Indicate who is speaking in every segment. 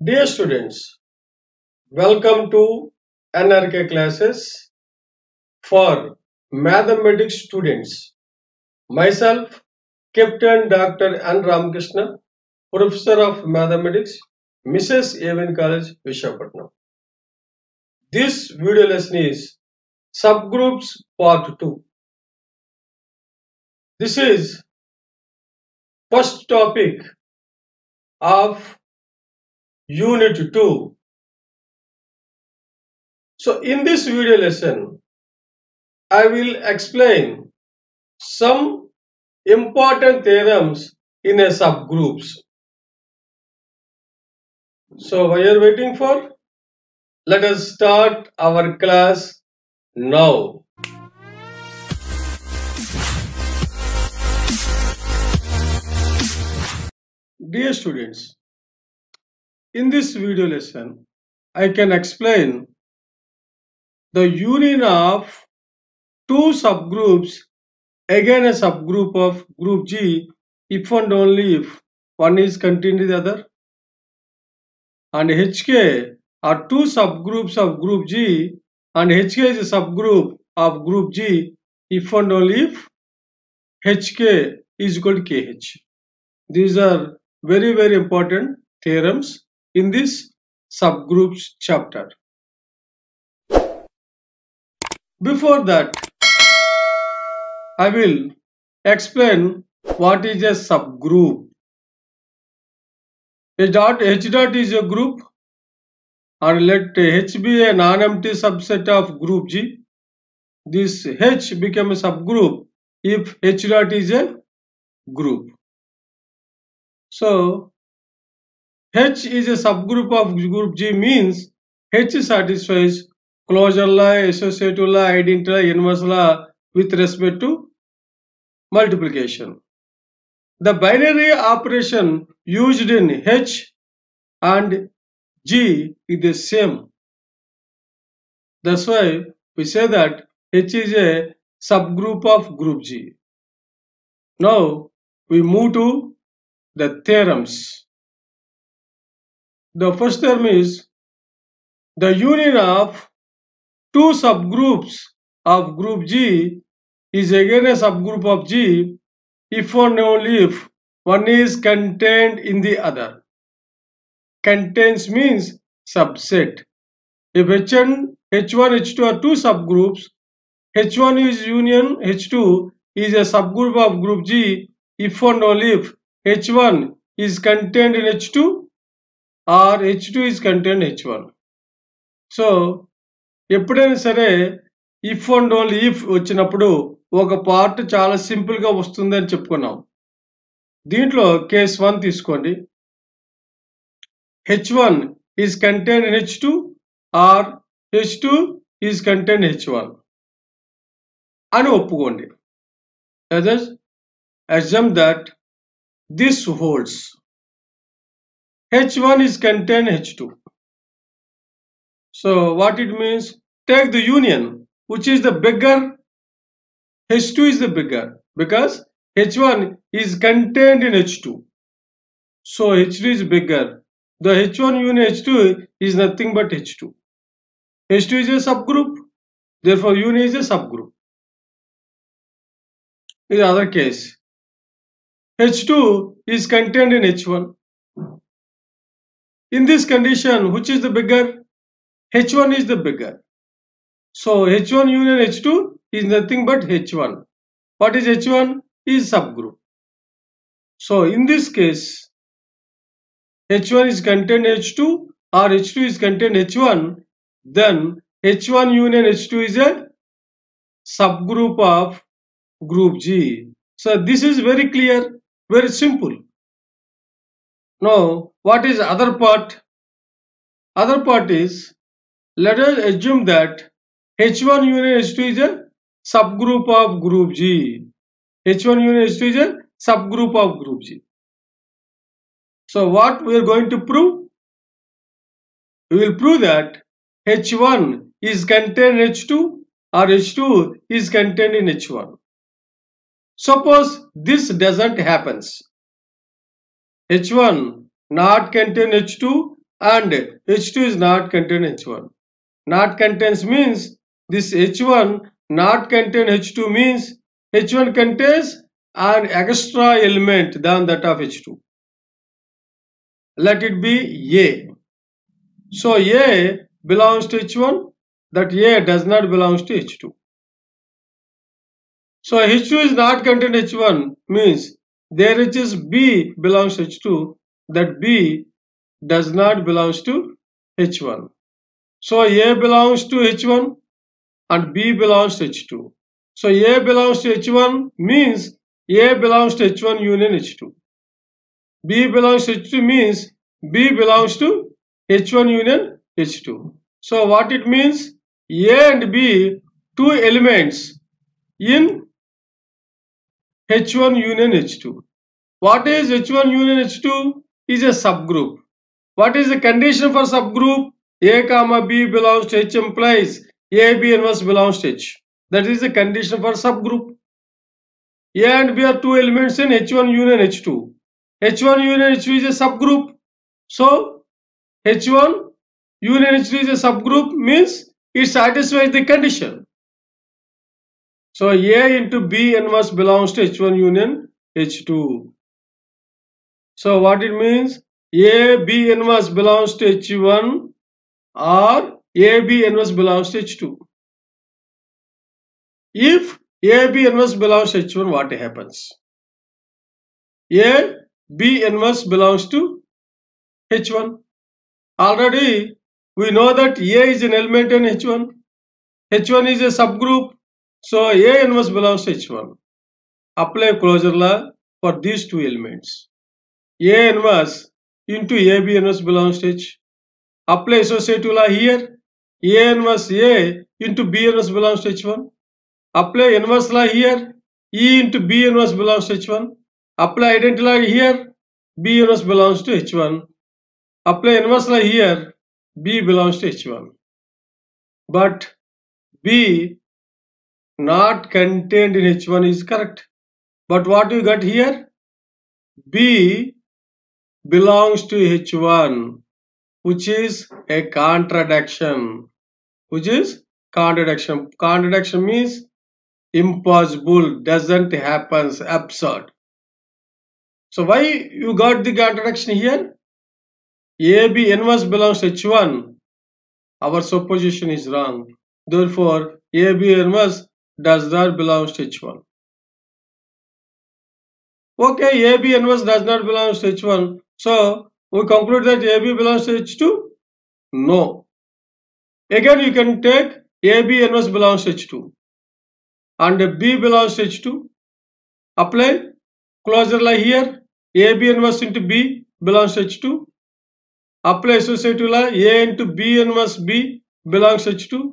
Speaker 1: Dear students, welcome to NRK classes for mathematics students. Myself, Captain Dr. N. Ramakrishna, Professor of Mathematics, Mrs. Evan College, Visakhapatnam. This video lesson is Subgroups Part 2. This is first topic of Unit 2. So in this video lesson, I will explain some important theorems in a subgroups. So what are you waiting for? Let us start our class now. Dear students, in this video lesson, I can explain the union of two subgroups again a subgroup of group G if and only if one is contained in the other, and HK are two subgroups of group G and HK is a subgroup of group G if and only if HK is equal to KH. These are very important theorems in this subgroups chapter. Before that, I will explain what is a subgroup. H dot is a group, and let H be a non-empty subset of group G. This H becomes a subgroup if H dot is a group. So H is a subgroup of group G means H satisfies closure law, associative law, identity law, inverse law with respect to multiplication. The binary operation used in H and G is the same. That's why we say that H is a subgroup of group G. Now we move to the theorems. The first theorem is the union of two subgroups of group G is again a subgroup of G if and only if one is contained in the other. Contains means subset. If H1, H2 are two subgroups, H1 is union H2 is a subgroup of group G if and only if H1 is contained in H2 or H2 is contained in H1. So ఎప్పుడైనా సరే if and only if వచ్చినప్పుడు ఒక part చాలా simple గా వస్తుంది అని చెప్పుకున్నాం. దీంట్లో కేస్ 1 తీసుకోండి. H1 is contained in H2 or H2 is contained in H1 అని ఒప్పుకోండి. Let us assume that this holds. H1 is contained in H2. So what it means? Take the union, which is the bigger. H2 is the bigger because H1 is contained in H2. So H2 is bigger. The H1 union H2 is nothing but H2. H2 is a subgroup. Therefore, union is a subgroup. In the other case, H2 is contained in H1. In this condition, which is the bigger? H1 is the bigger. So H1 union H2 is nothing but H1. What is H1? Is subgroup. So in this case, H1 is contained H2 or H2 is contained H1, then H1 union H2 is a subgroup of group G. So this is very clear, very simple. Now what is other part? Other part is, let us assume that H1 union H2 is a subgroup of group G. H1 union H2 is a subgroup of group G. So what we are going to prove? We will prove that H1 is contained in H2 or H2 is contained in H1. Suppose this doesn't happen. H1 not contained H2 and H2 is not contain H1. Not contains means this H1 not contain H2 means H1 contains an extra element than that of H2. Let it be A. So A belongs to H1, that A does not belong to H2. So H2 is not contained H1 means there it is B belongs to H2, that B does not belongs to H1. So A belongs to H1 and B belongs to H2. So A belongs to H1 means A belongs to H1 union H2. B belongs to H2 means B belongs to H1 union H2. So what it means? A and B, two elements in H1 union H2. What is H1 union H2? Is a subgroup. What is the condition for subgroup? A comma B belongs to H implies A, B inverse belongs to H. That is the condition for subgroup. A and B are two elements in H1 union H2. H1 union H2 is a subgroup. So H1 union H2 is a subgroup means it satisfies the condition. So A into B inverse belongs to H1 union H2. So what it means? A B inverse belongs to H1 or A B inverse belongs to H2. If A B inverse belongs to H1, what happens? A B inverse belongs to H1. Already we know that A is an element in H1. H1 is a subgroup. So A inverse belongs to H1. Apply closure law for these two elements. A inverse into AB inverse belongs to H. Apply associative law here. A inverse A into B inverse belongs to H1. Apply inverse law here. E into B inverse belongs to H1. Apply identity law here. B inverse belongs to H1. Apply inverse law here. B belongs to H1. But B not contained in H1 is correct. But what you got here? B belongs to H1, which is a contradiction. Which is contradiction. Contradiction means impossible, doesn't happen, absurd. So why you got the contradiction here? AB inverse belongs to H1. Our supposition is wrong. Therefore, AB inverse does not belong to H1. Okay, AB inverse does not belong to H1. So, we conclude that AB belongs to H2? No. Again, you can take AB inverse belongs to H2 and B belongs to H2. Apply closure law here. AB inverse into B belongs to H2. Apply associative law. A into B inverse B belongs to H2.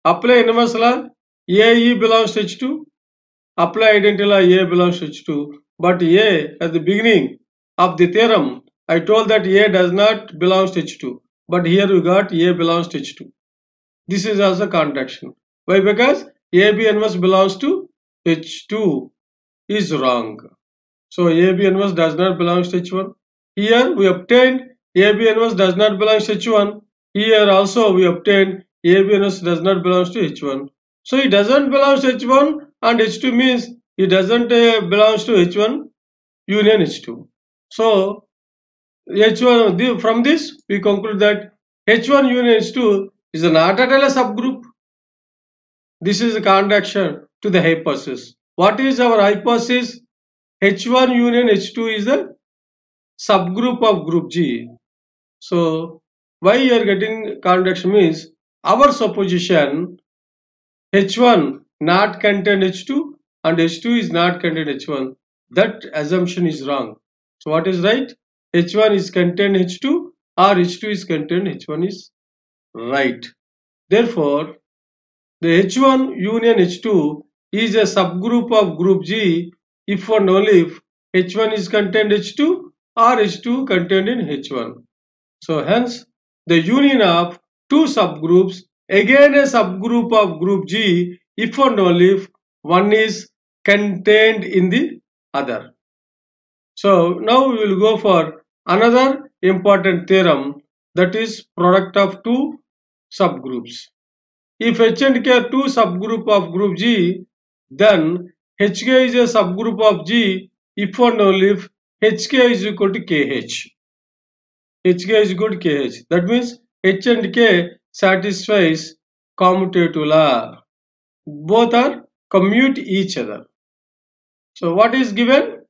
Speaker 1: Apply inverse law. AE belongs to H2. Apply identity law. A belongs to H2. But A, at the beginning of the theorem, I told that A does not belong to H2. But here we got A belongs to H2. This is also contradiction. Why? Because AB inverse belongs to H2 is wrong. So AB inverse does not belong to H1. Here we obtained AB inverse does not belong to H1. Here also we obtained AB inverse does not belong to H1. So it doesn't belong to H1 and H2 means it doesn't belongs to H1 union H2. So H1 from this we conclude that H1 union H2 is not at all a subgroup. This is a contradiction to the hypothesis. What is our hypothesis? H1 union H2 is a subgroup of group G. So why you are getting contradiction means our supposition H1 not contain H2 and H2 is not contain H1. That assumption is wrong. So what is right? H1 is contained H2 or H2 is contained H1 is right. Therefore, the H1 union H2 is a subgroup of group G if and only if H1 is contained H2 or H2 contained in H1. So hence the union of two subgroups again a subgroup of group G if and only if one is contained in the other. So now we will go for another important theorem, that is product of two subgroups. If H and K are two subgroup of group G, then HK is a subgroup of G if and only if HK is equal to KH. HK is equal to KH. That means H and K satisfies commutative law. Both are commute each other. So what is given?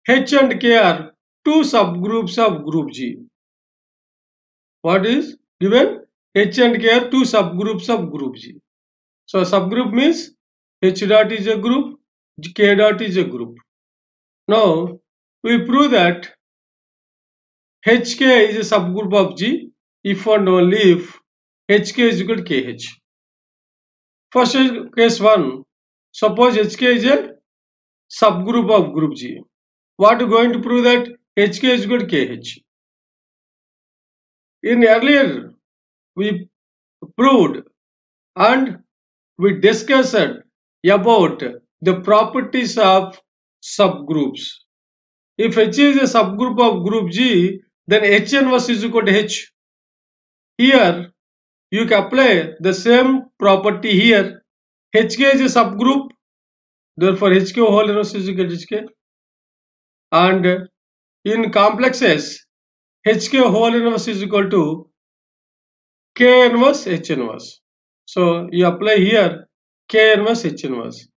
Speaker 1: H and K are two subgroups of group G. What is given? H and K are two subgroups of group G. So subgroup means H dot is a group, K dot is a group. Now we prove that HK is a subgroup of G if and only if HK is equal to KH. First case 1, suppose HK is a subgroup of group G. What are we going to prove that HK is equal to KH? In earlier we proved and we discussed about the properties of subgroups. If H is a subgroup of group G, then H inverse is equal to H. Here you can apply the same property here. HK is a subgroup, therefore HK whole inverse is equal to HK. And in complexes, HK whole inverse is equal to K inverse H inverse. So you apply here K inverse H inverse.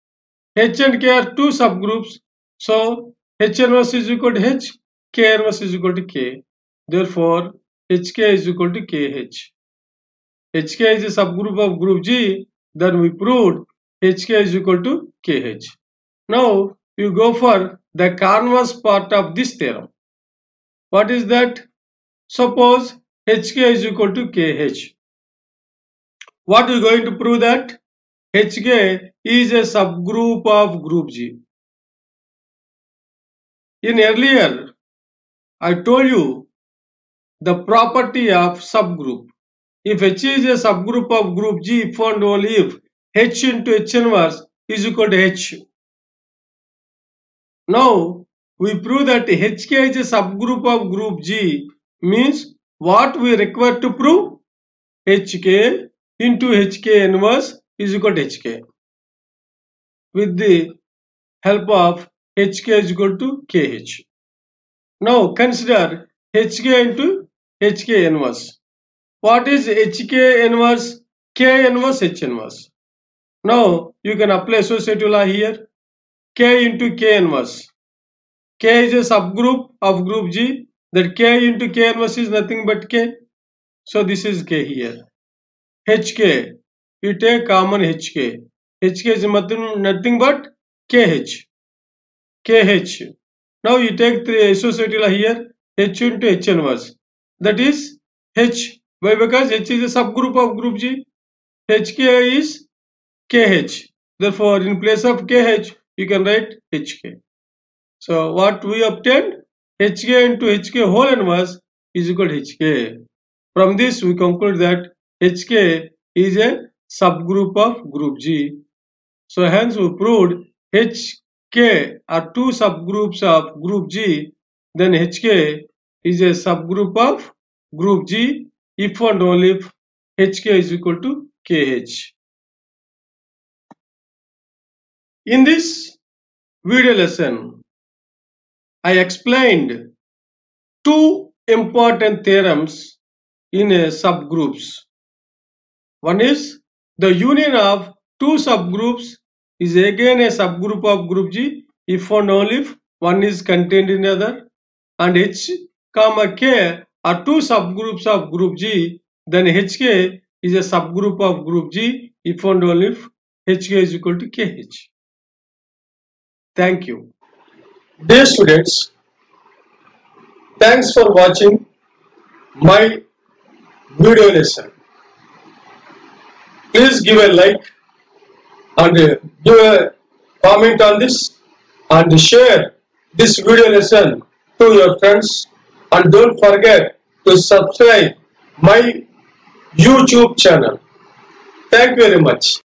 Speaker 1: H and K are two subgroups, so H inverse is equal to H, K inverse is equal to K. Therefore, HK is equal to KH. HK is a subgroup of group G, then we proved HK is equal to KH. Now, you go for the converse part of this theorem. What is that? Suppose HK is equal to KH. What are we going to prove that? HK is a subgroup of group G. In earlier, I told you the property of subgroup. If H is a subgroup of group G, if and only if H into H inverse is equal to H. Now, we prove that HK is a subgroup of group G, means what we require to prove? HK into HK inverse is equal to HK. With the help of HK is equal to KH. Now consider HK into HK inverse. What is HK inverse? K inverse H inverse. Now you can apply associative law here. K into K inverse. K is a subgroup of group G. That K into K inverse is nothing but K. So this is K here. HK. You take common HK. HK is nothing but KH. KH. Now you take the associative law here. H into H inverse. That is H. Why? Because H is a subgroup of group G. HK is KH. Therefore, in place of KH, you can write HK. So, what we obtained? HK into HK whole inverse is equal to HK. From this, we conclude that HK is a subgroup of group G. So, hence we proved HK are two subgroups of group G. Then HK is a subgroup of group G if and only if HK is equal to KH. In this video lesson, I explained two important theorems in subgroups. One is the union of two subgroups is again a subgroup of group G if and only if one is contained in the other, and H, K are two subgroups of group G, then HK is a subgroup of group G if and only if HK is equal to KH. Thank you. Dear students, thanks for watching my video lesson. Please give a like and give a comment on this and share this video lesson to your friends, and don't forget to subscribe my YouTube channel. Thank you very much.